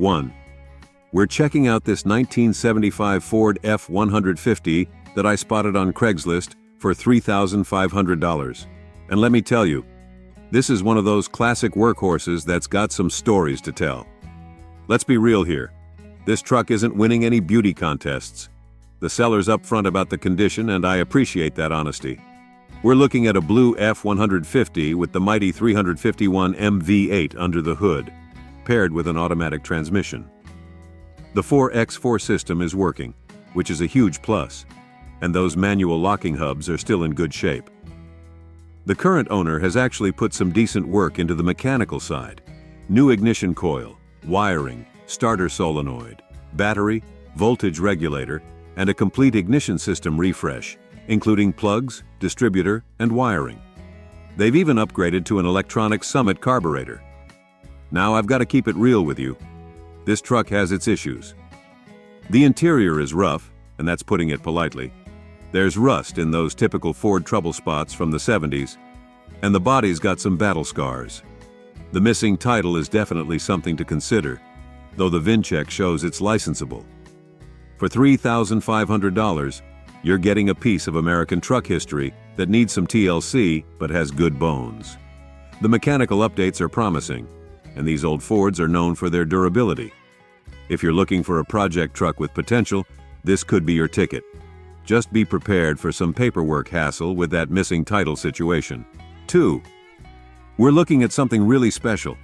1. We're checking out this 1975 Ford F-150 that I spotted on Craigslist for $3,500. And let me tell you, this is one of those classic workhorses that's got some stories to tell. Let's be real here. This truck isn't winning any beauty contests. The seller's upfront about the condition, and I appreciate that honesty. We're looking at a blue F-150 with the mighty 351 MV8 under the hood, paired with an automatic transmission. The 4x4 system is working, which is a huge plus, and those manual locking hubs are still in good shape. The current owner has actually put some decent work into the mechanical side. New ignition coil, wiring, starter solenoid, battery, voltage regulator, and a complete ignition system refresh, including plugs, distributor, and wiring. They've even upgraded to an electronic Summit carburetor. Now I've got to keep it real with you. This truck has its issues. The interior is rough, and that's putting it politely. There's rust in those typical Ford trouble spots from the 70s, and the body's got some battle scars. The missing title is definitely something to consider, though the VIN check shows it's licensable. For $3,500, you're getting a piece of American truck history that needs some TLC but has good bones. The mechanical updates are promising, and these old Fords are known for their durability. If you're looking for a project truck with potential, this could be your ticket. Just be prepared for some paperwork hassle with that missing title situation. 2. We're looking at something really special.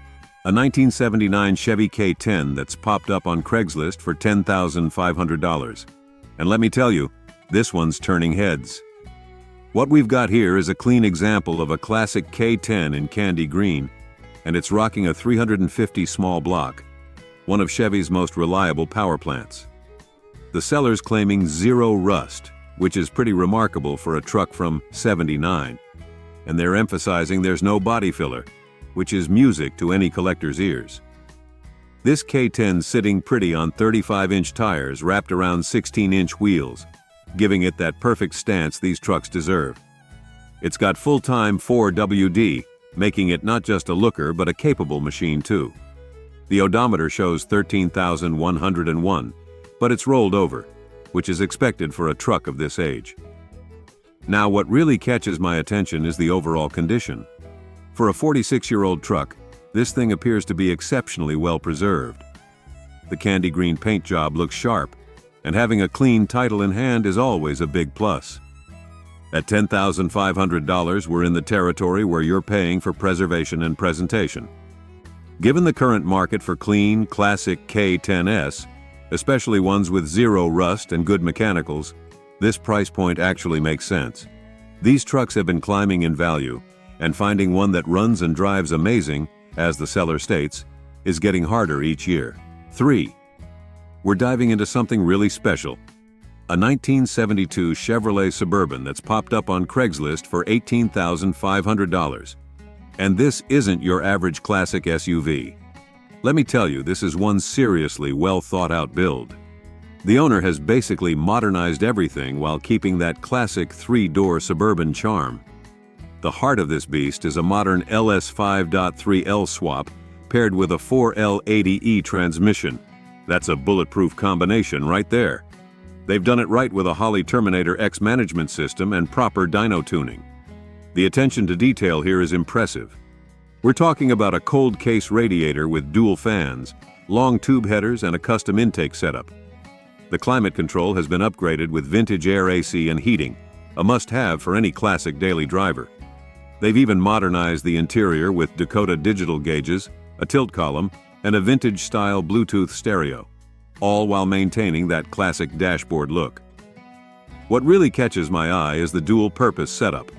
A 1979 Chevy K10 that's popped up on Craigslist for $10,500. And let me tell you, this one's turning heads. What we've got here is a clean example of a classic K10 in candy green, and it's rocking a 350 small block, one of Chevy's most reliable power plants. The seller's claiming zero rust, which is pretty remarkable for a truck from '79, and they're emphasizing there's no body filler, which is music to any collector's ears. This K10's sitting pretty on 35-inch tires wrapped around 16-inch wheels, giving it that perfect stance these trucks deserve. It's got full-time 4WD, making it not just a looker but a capable machine too. The odometer shows 13,101, but it's rolled over, which is expected for a truck of this age. Now, what really catches my attention is the overall condition. For a 46-year-old truck, this thing appears to be exceptionally well preserved. The candy green paint job looks sharp, and having a clean title in hand is always a big plus. At $10,500, we're in the territory where you're paying for preservation and presentation. Given the current market for clean, classic K10s, especially ones with zero rust and good mechanicals, this price point actually makes sense. These trucks have been climbing in value, and finding one that runs and drives amazing, as the seller states, is getting harder each year. 3. We're diving into something really special. A 1972 Chevrolet Suburban that's popped up on Craigslist for $18,500. And this isn't your average classic SUV. Let me tell you, this is one seriously well thought out build. The owner has basically modernized everything while keeping that classic 3-door Suburban charm. The heart of this beast is a modern LS 5.3L swap paired with a 4L80E transmission. That's a bulletproof combination right there. They've done it right with a Holley Terminator X management system and proper dyno tuning. The attention to detail here is impressive. We're talking about a cold case radiator with dual fans, long tube headers, and a custom intake setup. The climate control has been upgraded with vintage air AC and heating, a must-have for any classic daily driver. They've even modernized the interior with Dakota digital gauges, a tilt column, and a vintage-style Bluetooth stereo, all while maintaining that classic dashboard look. What really catches my eye is the dual-purpose setup.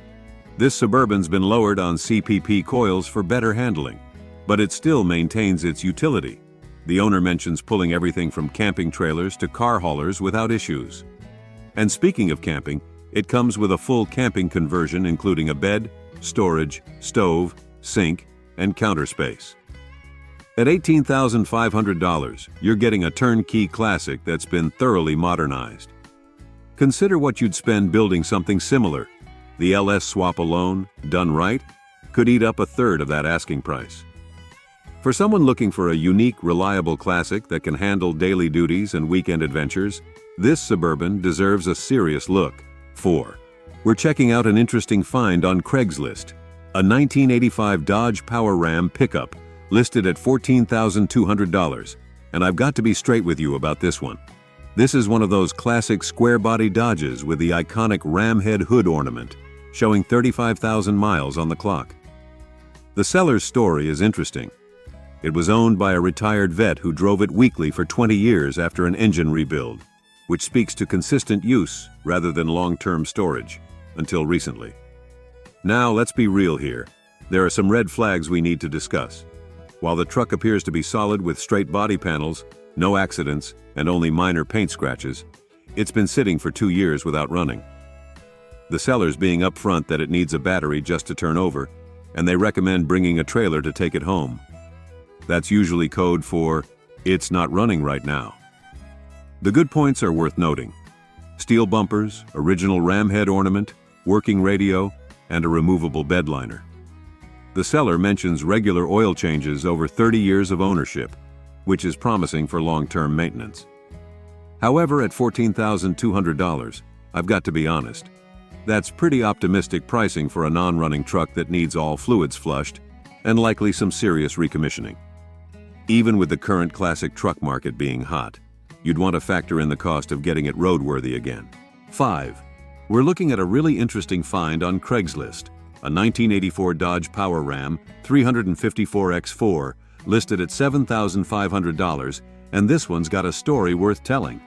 This Suburban's been lowered on CPP coils for better handling, but it still maintains its utility. The owner mentions pulling everything from camping trailers to car haulers without issues. And speaking of camping, it comes with a full camping conversion including a bed, storage, stove, sink, and counter space. At $18,500, you're getting a turnkey classic that's been thoroughly modernized. Consider what you'd spend building something similar. The LS swap alone, done right, could eat up a third of that asking price. For someone looking for a unique, reliable classic that can handle daily duties and weekend adventures, this Suburban deserves a serious look. 4. We're checking out an interesting find on Craigslist. A 1985 Dodge Power Ram pickup, listed at $14,200. And I've got to be straight with you about this one. This is one of those classic square-body Dodges with the iconic ram head hood ornament, showing 35,000 miles on the clock. The seller's story is interesting. It was owned by a retired vet who drove it weekly for 20 years after an engine rebuild, which speaks to consistent use rather than long-term storage, until recently. Now, let's be real here. There are some red flags we need to discuss. While the truck appears to be solid with straight body panels, no accidents, and only minor paint scratches, it's been sitting for 2 years without running. The seller's being upfront that it needs a battery just to turn over, and they recommend bringing a trailer to take it home. That's usually code for, "It's not running right now." The good points are worth noting. Steel bumpers, original ram head ornament, working radio, and a removable bed liner. The seller mentions regular oil changes over 30 years of ownership, which is promising for long-term maintenance. However, at $14,200, I've got to be honest. That's pretty optimistic pricing for a non-running truck that needs all fluids flushed and likely some serious recommissioning. Even with the current classic truck market being hot, you'd want to factor in the cost of getting it roadworthy again. 5. We're looking at a really interesting find on Craigslist, a 1984 Dodge Power Ram 354X4 listed at $7,500, and this one's got a story worth telling.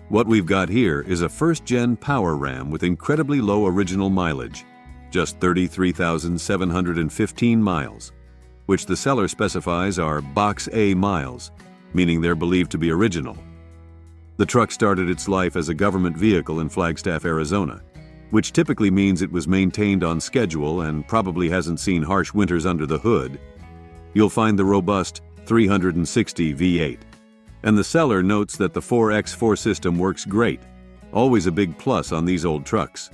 What we've got here is a first-gen Power Ram with incredibly low original mileage, just 33,715 miles, which the seller specifies are Box A miles, meaning they're believed to be original. The truck started its life as a government vehicle in Flagstaff, Arizona, which typically means it was maintained on schedule and probably hasn't seen harsh winters under the hood. You'll find the robust 360 V8. And the seller notes that the 4X4 system works great, always a big plus on these old trucks.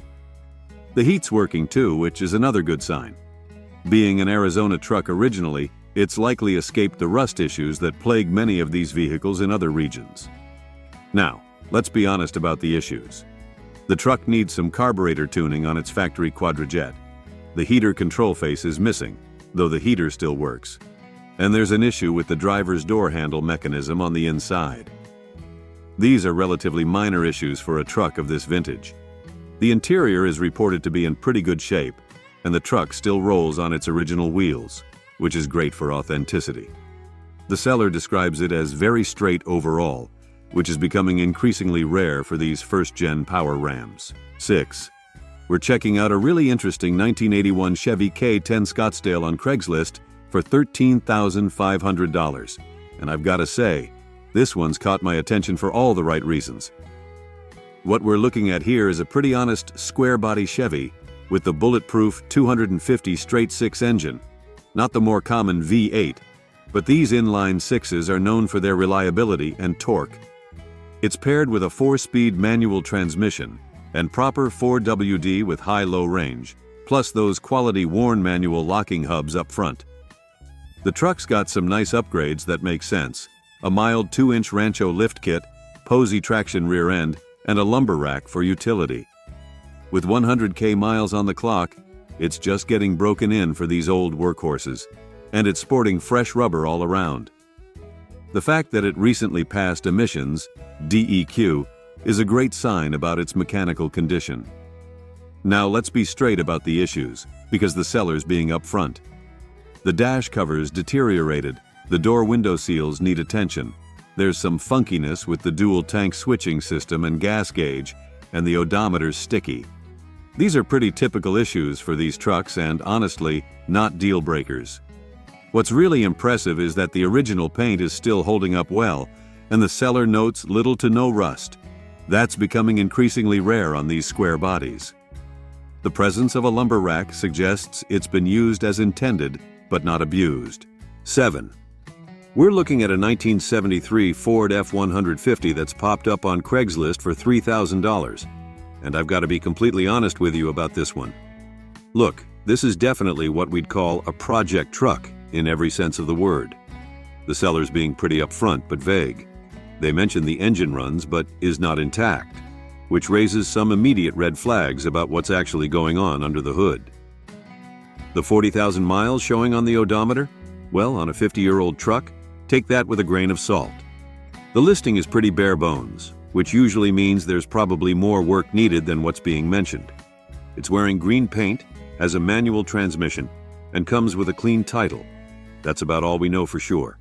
The heat's working too, which is another good sign. Being an Arizona truck originally, it's likely escaped the rust issues that plague many of these vehicles in other regions. Now, let's be honest about the issues. The truck needs some carburetor tuning on its factory Quadrajet. The heater control face is missing, though the heater still works. And there's an issue with the driver's door handle mechanism on the inside. These are relatively minor issues for a truck of this vintage. The interior is reported to be in pretty good shape, and the truck still rolls on its original wheels, which is great for authenticity. The seller describes it as very straight overall, which is becoming increasingly rare for these first-gen Power Rams. 6. We're checking out a really interesting 1981 Chevy K10 Scottsdale on Craigslist for $13,500. And I've got to say, this one's caught my attention for all the right reasons. What we're looking at here is a pretty honest square-body Chevy with the bulletproof 250 straight-six engine, not the more common V8, but these inline sixes are known for their reliability and torque. It's paired with a 4-speed manual transmission and proper 4WD with high-low range, plus those quality Warn manual locking hubs up front. The truck's got some nice upgrades that make sense: a mild 2-inch Rancho lift kit, Posey traction rear end, and a lumber rack for utility. With 100K miles on the clock, it's just getting broken in for these old workhorses, and it's sporting fresh rubber all around. The fact that it recently passed emissions, DEQ, is a great sign about its mechanical condition. Now let's be straight about the issues, because the seller's being upfront. The dash cover's deteriorated, the door window seals need attention, there's some funkiness with the dual tank switching system and gas gauge, and the odometer's sticky. These are pretty typical issues for these trucks and, honestly, not deal breakers. What's really impressive is that the original paint is still holding up well, and the seller notes little to no rust. That's becoming increasingly rare on these square bodies. The presence of a lumber rack suggests it's been used as intended, but not abused. 7. We're looking at a 1973 Ford F-150 that's popped up on Craigslist for $3,000. And I've got to be completely honest with you about this one. Look, this is definitely what we'd call a project truck, in every sense of the word. The sellers being pretty upfront but vague. They mention the engine runs but is not intact, which raises some immediate red flags about what's actually going on under the hood. The 40,000 miles showing on the odometer? Well, on a 50-year-old truck, take that with a grain of salt. The listing is pretty bare bones, which usually means there's probably more work needed than what's being mentioned. It's wearing green paint, has a manual transmission, and comes with a clean title. That's about all we know for sure.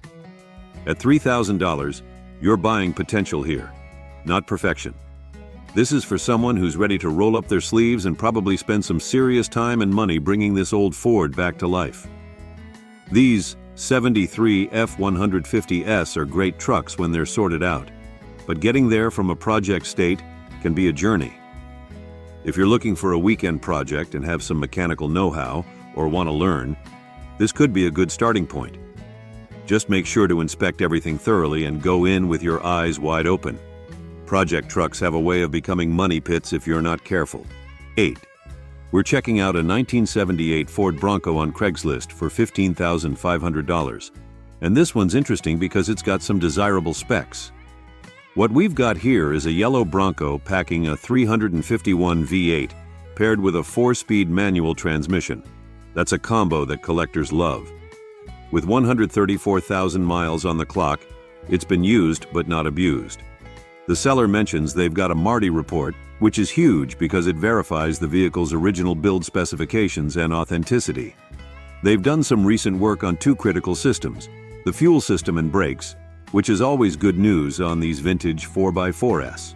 At $3,000, you're buying potential here, not perfection. This is for someone who's ready to roll up their sleeves and probably spend some serious time and money bringing this old Ford back to life. These 73 F-150S are great trucks when they're sorted out, but getting there from a project state can be a journey. If you're looking for a weekend project and have some mechanical know-how or want to learn, this could be a good starting point. Just make sure to inspect everything thoroughly and go in with your eyes wide open. Project trucks have a way of becoming money pits if you're not careful. 8. We're checking out a 1978 Ford Bronco on Craigslist for $15,500. And this one's interesting because it's got some desirable specs. What we've got here is a yellow Bronco packing a 351 V8 paired with a 4-speed manual transmission. That's a combo that collectors love. With 134,000 miles on the clock, it's been used but not abused. The seller mentions they've got a Marti report, which is huge because it verifies the vehicle's original build specifications and authenticity. They've done some recent work on 2 critical systems, the fuel system and brakes, which is always good news on these vintage 4x4s.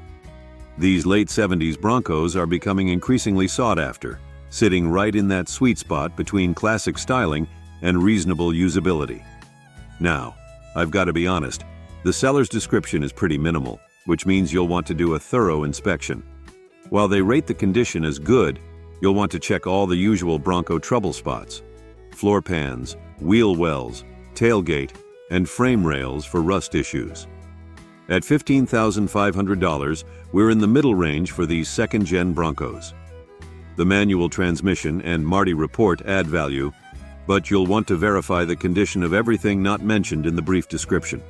These late 70s Broncos are becoming increasingly sought after, sitting right in that sweet spot between classic styling and reasonable usability. Now, I've got to be honest, the seller's description is pretty minimal, which means you'll want to do a thorough inspection. While they rate the condition as good, you'll want to check all the usual Bronco trouble spots: floor pans, wheel wells, tailgate, and frame rails for rust issues. At $15,500, we're in the middle range for these second-gen Broncos. The manual transmission and Marti report add value, but you'll want to verify the condition of everything not mentioned in the brief description.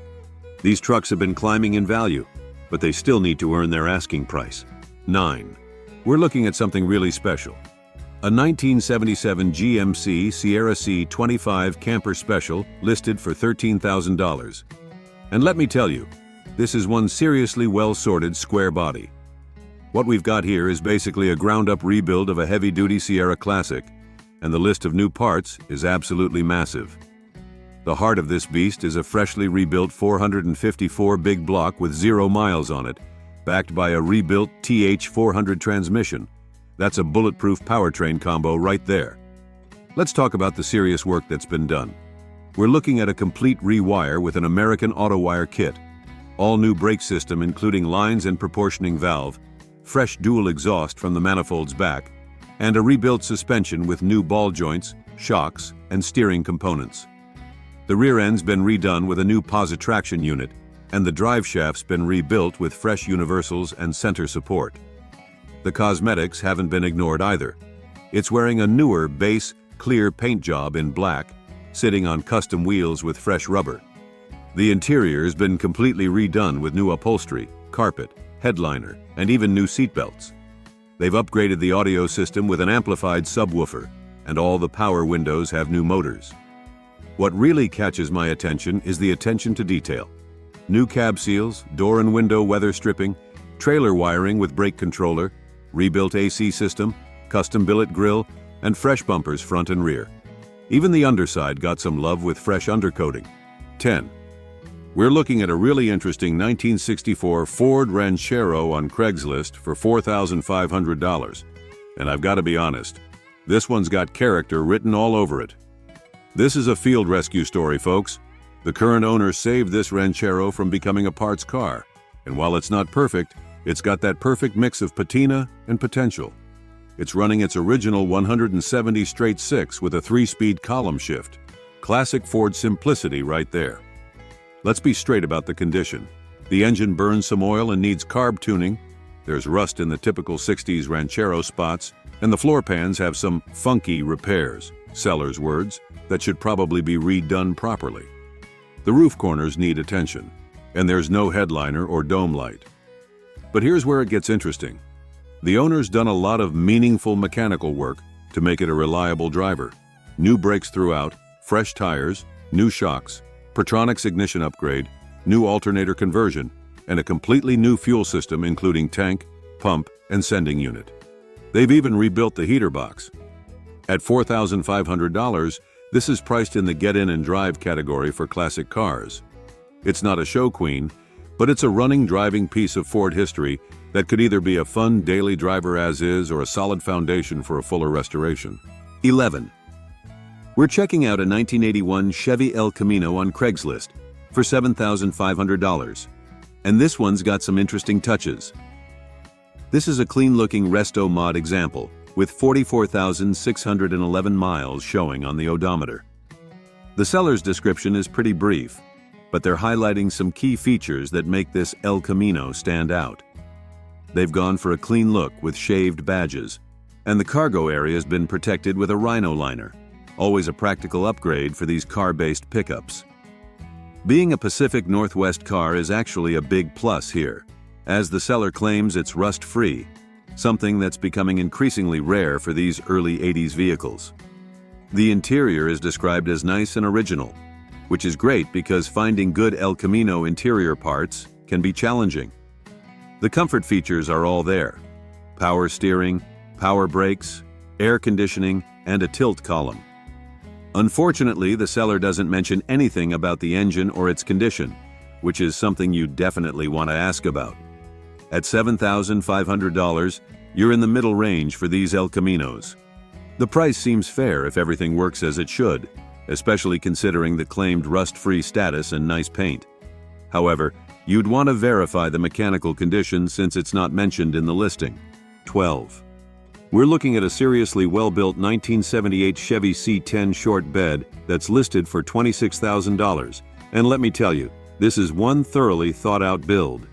These trucks have been climbing in value, but they still need to earn their asking price. 9. We're looking at something really special. A 1977 GMC Sierra C25 Camper Special listed for $13,000. And let me tell you, this is one seriously well-sorted square body. What we've got here is basically a ground-up rebuild of a heavy-duty Sierra Classic, and the list of new parts is absolutely massive. The heart of this beast is a freshly rebuilt 454 big block with 0 miles on it, backed by a rebuilt TH400 transmission. That's a bulletproof powertrain combo right there. Let's talk about the serious work that's been done. We're looking at a complete rewire with an American Auto-Wire kit, all new brake system including lines and proportioning valve, fresh dual exhaust from the manifold's back, and a rebuilt suspension with new ball joints, shocks, and steering components. The rear end's been redone with a new Positraction unit, and the drive shaft's been rebuilt with fresh universals and center support. The cosmetics haven't been ignored either. It's wearing a newer base, clear paint job in black, sitting on custom wheels with fresh rubber. The interior's been completely redone with new upholstery, carpet, headliner, and even new seatbelts. They've upgraded the audio system with an amplified subwoofer, and all the power windows have new motors. What really catches my attention is the attention to detail. New cab seals, door and window weather stripping, trailer wiring with brake controller, rebuilt AC system, custom billet grille, and fresh bumpers front and rear. Even the underside got some love with fresh undercoating. 10. We're looking at a really interesting 1964 Ford Ranchero on Craigslist for $4,500. And I've got to be honest, this one's got character written all over it. This is a field rescue story, folks. The current owner saved this Ranchero from becoming a parts car, and while it's not perfect, it's got that perfect mix of patina and potential. It's running its original 170 straight 6 with a 3-speed column shift. Classic Ford simplicity right there. Let's be straight about the condition. The engine burns some oil and needs carb tuning. There's rust in the typical 60s Ranchero spots, and the floor pans have some funky repairs. seller's words, that should probably be redone properly. The roof corners need attention, and there's no headliner or dome light. But here's where it gets interesting. The owner's done a lot of meaningful mechanical work to make it a reliable driver. New brakes throughout, fresh tires, new shocks, Pertronix ignition upgrade, new alternator conversion, and a completely new fuel system including tank, pump, and sending unit. They've even rebuilt the heater box. At $4,500, this is priced in the get-in and drive category for classic cars. It's not a show queen, but it's a running driving piece of Ford history that could either be a fun daily driver as is or a solid foundation for a fuller restoration. 11. We're checking out a 1981 Chevy El Camino on Craigslist for $7,500. And this one's got some interesting touches. This is a clean-looking Resto Mod example with 44,611 miles showing on the odometer. The seller's description is pretty brief, but they're highlighting some key features that make this El Camino stand out. They've gone for a clean look with shaved badges, and the cargo area has been protected with a Rhino liner, always a practical upgrade for these car-based pickups. Being a Pacific Northwest car is actually a big plus here, as the seller claims it's rust-free, something that's becoming increasingly rare for these early 80s vehicles. The interior is described as nice and original, which is great because finding good El Camino interior parts can be challenging. The comfort features are all there: power steering, power brakes, air conditioning, and a tilt column. Unfortunately, the seller doesn't mention anything about the engine or its condition, which is something you definitely want to ask about. At $7,500, you're in the middle range for these El Caminos. The price seems fair if everything works as it should, especially considering the claimed rust-free status and nice paint. However, you'd want to verify the mechanical condition since it's not mentioned in the listing. 12. We're looking at a seriously well-built 1978 Chevy C10 short bed that's listed for $26,000. And let me tell you, this is one thoroughly thought-out build.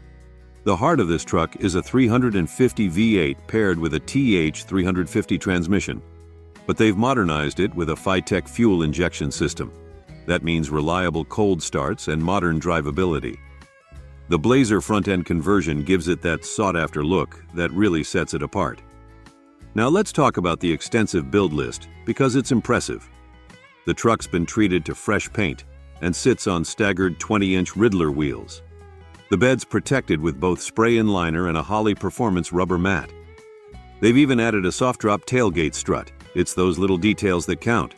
The heart of this truck is a 350 V8 paired with a TH350 transmission, but they've modernized it with a Phytec fuel injection system. That means reliable cold starts and modern drivability. The Blazer front-end conversion gives it that sought-after look that really sets it apart. Now let's talk about the extensive build list because it's impressive. The truck's been treated to fresh paint and sits on staggered 20-inch Riddler wheels. The bed's protected with both spray-in liner and a Holley Performance rubber mat. They've even added a soft-drop tailgate strut. It's those little details that count.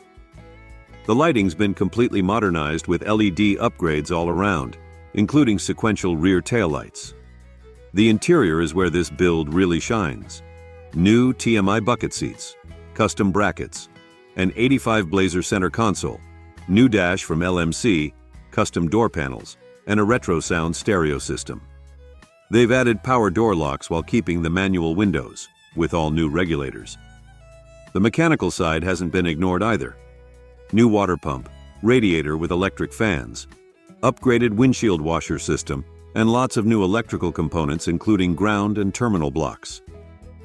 The lighting's been completely modernized with LED upgrades all around, including sequential rear taillights. The interior is where this build really shines. New TMI bucket seats, custom brackets, an 85 Blazer center console, new dash from LMC, custom door panels, and a retro sound stereo system. They've added power door locks while keeping the manual windows, with all new regulators. The mechanical side hasn't been ignored either. New water pump, radiator with electric fans, upgraded windshield washer system, and lots of new electrical components including ground and terminal blocks.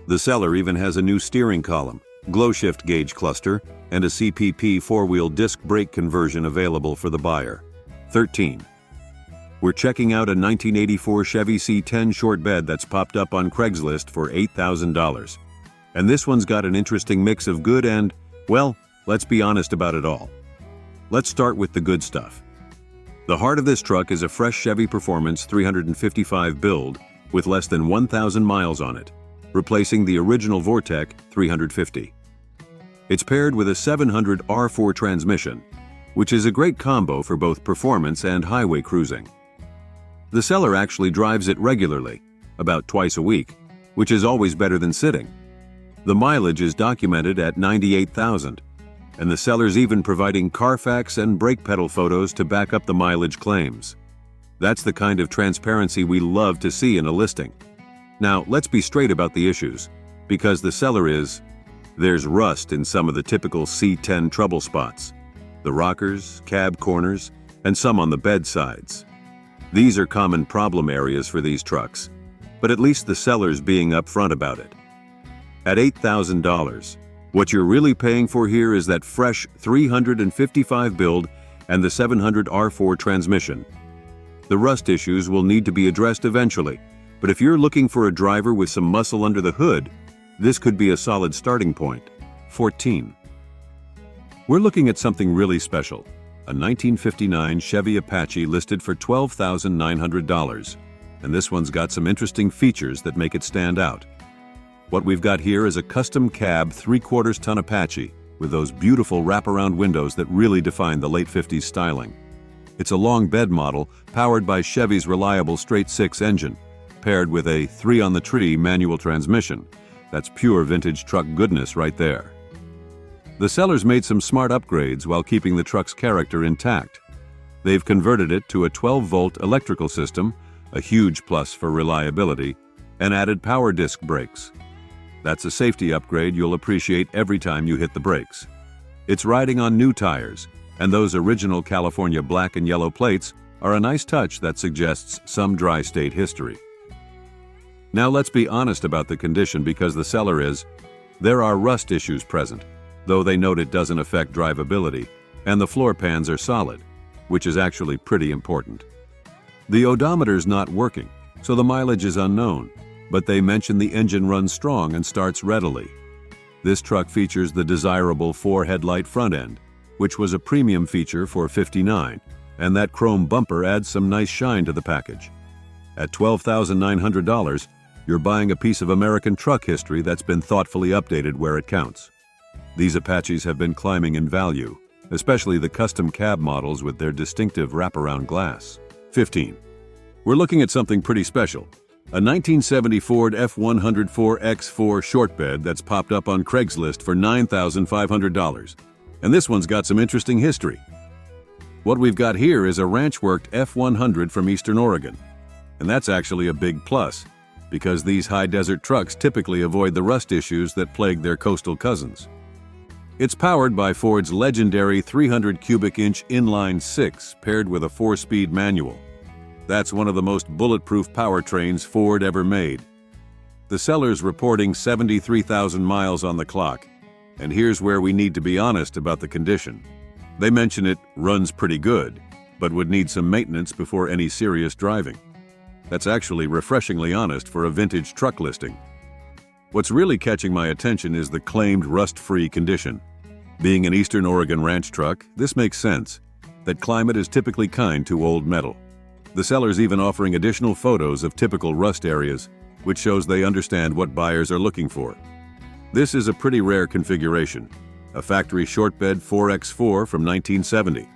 The seller even has a new steering column, glow shift gauge cluster, and a CPP four-wheel disc brake conversion available for the buyer. 13. We're checking out a 1984 Chevy C10 short bed that's popped up on Craigslist for $8,000. And this one's got an interesting mix of good and, well, let's be honest about it all. Let's start with the good stuff. The heart of this truck is a fresh Chevy Performance 355 build with less than 1,000 miles on it, replacing the original Vortec 350. It's paired with a 700 R4 transmission, which is a great combo for both performance and highway cruising. The seller actually drives it regularly, about twice a week, which is always better than sitting. The mileage is documented at 98,000, and the seller's even providing Carfax and brake pedal photos to back up the mileage claims. That's the kind of transparency we love to see in a listing. Now, let's be straight about the issues, because the seller there's rust in some of the typical C10 trouble spots. The rockers, cab corners, and some on the bed sides. These are common problem areas for these trucks, but at least the seller's being upfront about it. At $8,000, What you're really paying for here is that fresh 355 build and the 700 R4 transmission. The rust issues will need to be addressed eventually, but if you're looking for a driver with some muscle under the hood, this could be a solid starting point. 14. We're looking at something really special, a 1959 Chevy Apache listed for $12,900, and this one's got some interesting features that make it stand out. What we've got here is a custom cab 3/4 ton Apache with those beautiful wraparound windows that really define the late 50s styling. It's a long bed model powered by Chevy's reliable straight-six engine, paired with a 3-on-the-tree manual transmission. That's pure vintage truck goodness right there. The sellers made some smart upgrades while keeping the truck's character intact. They've converted it to a 12-volt electrical system, a huge plus for reliability, and added power disc brakes. That's a safety upgrade you'll appreciate every time you hit the brakes. It's riding on new tires, and those original California black and yellow plates are a nice touch that suggests some dry state history. Now let's be honest about the condition because the seller is. There are rust issues present, though they note it doesn't affect drivability, and the floor pans are solid, which is actually pretty important. The odometer's not working, so the mileage is unknown, but they mention the engine runs strong and starts readily. This truck features the desirable 4-headlight front end, which was a premium feature for '59, and that chrome bumper adds some nice shine to the package. At $12,900, you're buying a piece of American truck history that's been thoughtfully updated where it counts. These Apaches have been climbing in value, especially the custom cab models with their distinctive wraparound glass. 15. We're looking at something pretty special, a 1970 Ford F-104X4 short bed that's popped up on Craigslist for $9,500. And this one's got some interesting history. What we've got here is a ranch-worked F-100 from Eastern Oregon. And that's actually a big plus, because these high-desert trucks typically avoid the rust issues that plague their coastal cousins. It's powered by Ford's legendary 300 cubic inch inline 6 paired with a 4-speed manual. That's one of the most bulletproof powertrains Ford ever made. The seller's reporting 73,000 miles on the clock, and here's where we need to be honest about the condition. They mention it runs pretty good, but would need some maintenance before any serious driving. That's actually refreshingly honest for a vintage truck listing. What's really catching my attention is the claimed rust-free condition. Being an Eastern Oregon ranch truck, this makes sense. That climate is typically kind to old metal. The seller's even offering additional photos of typical rust areas, which shows they understand what buyers are looking for. This is a pretty rare configuration, a factory short bed 4x4 from 1970.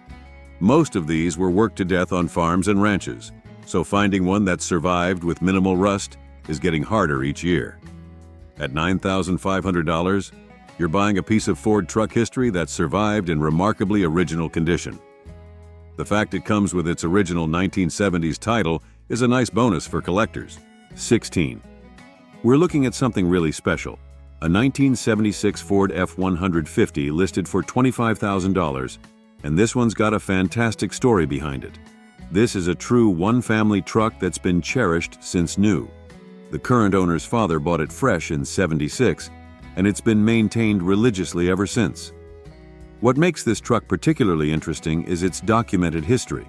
Most of these were worked to death on farms and ranches, so finding one that survived with minimal rust is getting harder each year. At $9,500, you're buying a piece of Ford truck history that survived in remarkably original condition. The fact it comes with its original 1970s title is a nice bonus for collectors. 16. We're looking at something really special, a 1976 Ford F-150 listed for $25,000, and this one's got a fantastic story behind it. This is a true one-family truck that's been cherished since new. The current owner's father bought it fresh in '76, and it's been maintained religiously ever since. What makes this truck particularly interesting is its documented history.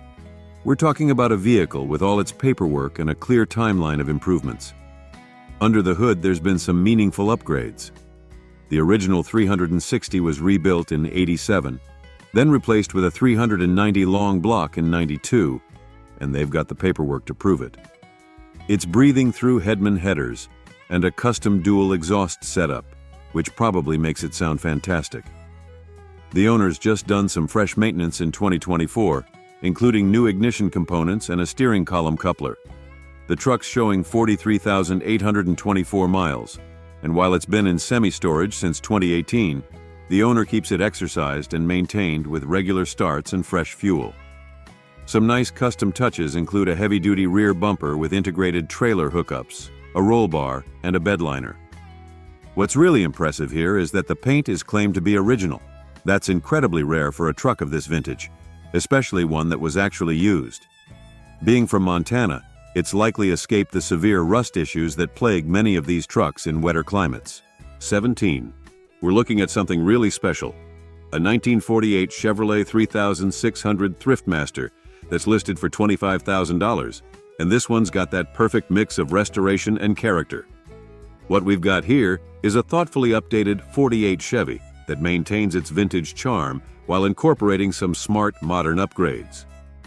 We're talking about a vehicle with all its paperwork and a clear timeline of improvements. Under the hood, there's been some meaningful upgrades. The original 360 was rebuilt in '87, then replaced with a 390 long block in '92, and they've got the paperwork to prove it. It's breathing through Hedman headers and a custom dual exhaust setup, which probably makes it sound fantastic. The owner's just done some fresh maintenance in 2024, including new ignition components and a steering column coupler. The truck's showing 43,824 miles, and while it's been in semi-storage since 2018, the owner keeps it exercised and maintained with regular starts and fresh fuel. Some nice custom touches include a heavy-duty rear bumper with integrated trailer hookups, a roll bar, and a bed liner. What's really impressive here is that the paint is claimed to be original. That's incredibly rare for a truck of this vintage, especially one that was actually used. Being from Montana, it's likely escaped the severe rust issues that plague many of these trucks in wetter climates. 17. We're looking at something really special. A 1948 Chevrolet 3600 Thriftmaster that's listed for $25,000. And this one's got that perfect mix of restoration and character. What we've got here is a thoughtfully updated 48 Chevy that maintains its vintage charm while incorporating some smart modern upgrades.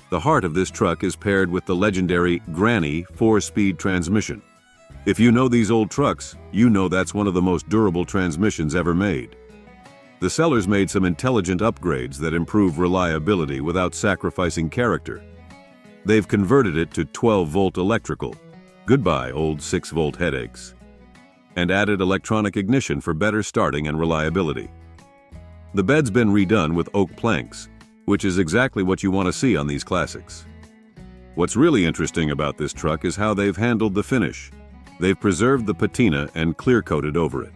The heart of this truck is paired with the legendary Granny 4-speed transmission. If you know these old trucks, you know that's one of the most durable transmissions ever made. The sellers made some intelligent upgrades that improve reliability without sacrificing character. They've converted it to 12-volt electrical. Goodbye, old 6-volt headaches. And added electronic ignition for better starting and reliability. The bed's been redone with oak planks, which is exactly what you want to see on these classics. What's really interesting about this truck is how they've handled the finish. They've preserved the patina and clear-coated over it.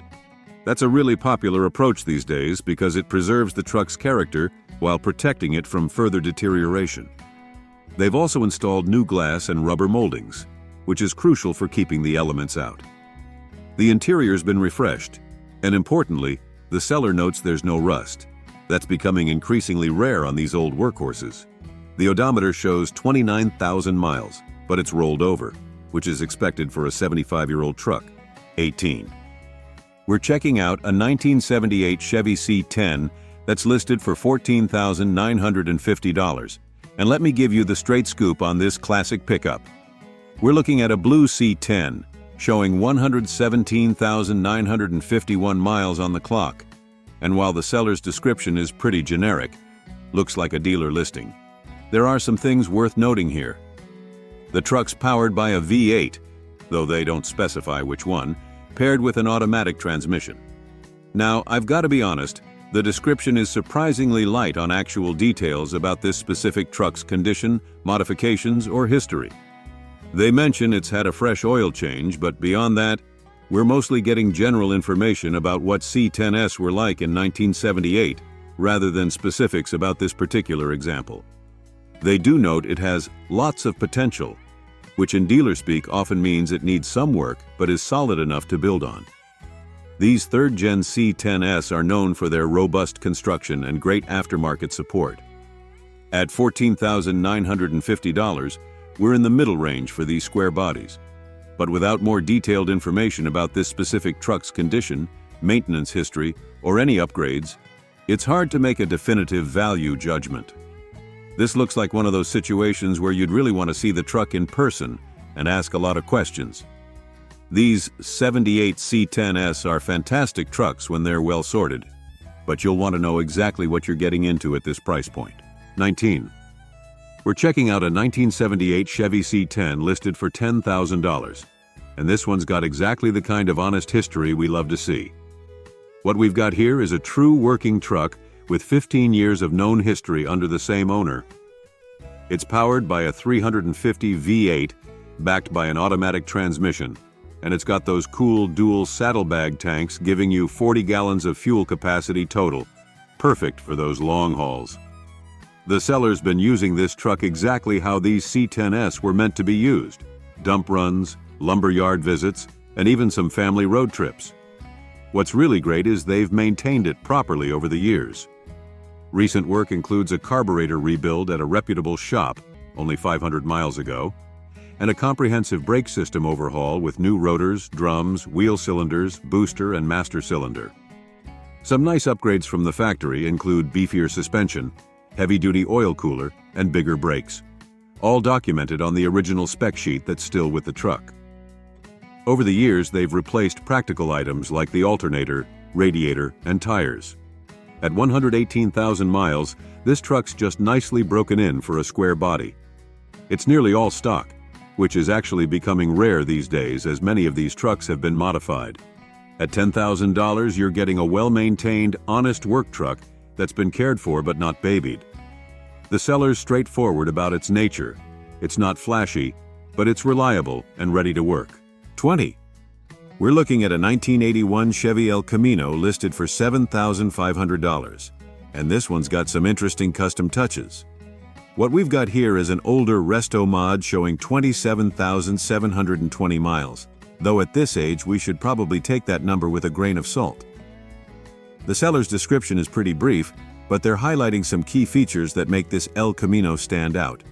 That's a really popular approach these days because it preserves the truck's character while protecting it from further deterioration. They've also installed new glass and rubber moldings, which is crucial for keeping the elements out. The interior's been refreshed, and importantly, the seller notes there's no rust. That's becoming increasingly rare on these old workhorses. The odometer shows 29,000 miles, but it's rolled over, which is expected for a 75-year-old truck. 18. We're checking out a 1978 Chevy C10 that's listed for $14,950. And let me give you the straight scoop on this classic pickup. We're looking at a blue C10, showing 117,951 miles on the clock. And while the seller's description is pretty generic, looks like a dealer listing, there are some things worth noting here. The truck's powered by a V8, though they don't specify which one, paired with an automatic transmission. Now, I've got to be honest, the description is surprisingly light on actual details about this specific truck's condition, modifications, or history. They mention it's had a fresh oil change, but beyond that, we're mostly getting general information about what C10s were like in 1978, rather than specifics about this particular example. They do note it has lots of potential, which in dealer speak often means it needs some work but is solid enough to build on. These third-gen C10s are known for their robust construction and great aftermarket support. At $14,950, we're in the middle range for these square bodies. But without more detailed information about this specific truck's condition, maintenance history, or any upgrades, it's hard to make a definitive value judgment. This looks like one of those situations where you'd really want to see the truck in person and ask a lot of questions. These 78 C10s are fantastic trucks when they're well sorted, but you'll want to know exactly what you're getting into at this price point. 19. We're checking out a 1978 Chevy C10 listed for $10,000, and this one's got exactly the kind of honest history we love to see. What we've got here is a true working truck with 15 years of known history under the same owner. It's powered by a 350 V8 backed by an automatic transmission, and it's got those cool dual saddlebag tanks giving you 40 gallons of fuel capacity total, perfect for those long hauls. The seller's been using this truck exactly how these C10s were meant to be used: dump runs, lumberyard visits, and even some family road trips. What's really great is they've maintained it properly over the years. Recent work includes a carburetor rebuild at a reputable shop only 500 miles ago, and a comprehensive brake system overhaul with new rotors, drums, wheel cylinders, booster, and master cylinder. Some nice upgrades from the factory include beefier suspension, heavy-duty oil cooler, and bigger brakes, all documented on the original spec sheet that's still with the truck. Over the years, they've replaced practical items like the alternator, radiator, and tires. At 118,000 miles, this truck's just nicely broken in for a square body. It's nearly all stock, which is actually becoming rare these days as many of these trucks have been modified. At $10,000, you're getting a well-maintained, honest work truck that's been cared for but not babied. The seller's straightforward about its nature. It's not flashy, but it's reliable and ready to work. 20. We're looking at a 1981 Chevy El Camino listed for $7,500, and this one's got some interesting custom touches. What we've got here is an older resto mod showing 27,720 miles, though at this age we should probably take that number with a grain of salt. The seller's description is pretty brief, but they're highlighting some key features that make this El Camino stand out.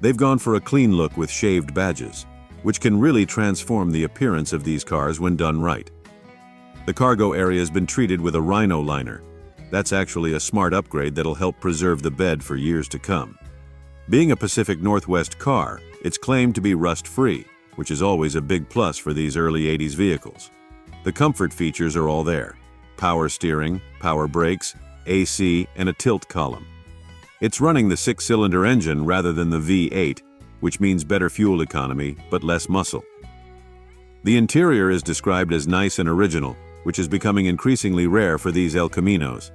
They've gone for a clean look with shaved badges, which can really transform the appearance of these cars when done right. The cargo area has been treated with a Rhino liner. That's actually a smart upgrade that'll help preserve the bed for years to come. Being a Pacific Northwest car, it's claimed to be rust-free, which is always a big plus for these early 80s vehicles. The comfort features are all there: power steering, power brakes, AC, and a tilt column. It's running the 6-cylinder engine rather than the V8, which means better fuel economy but less muscle. The interior is described as nice and original, which is becoming increasingly rare for these El Caminos.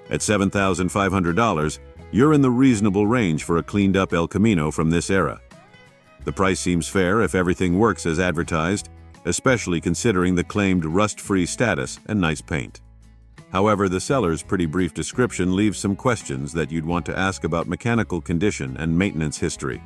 At $7,500, you're in the reasonable range for a cleaned-up El Camino from this era. The price seems fair if everything works as advertised, especially considering the claimed rust-free status and nice paint. However, the seller's pretty brief description leaves some questions that you'd want to ask about mechanical condition and maintenance history.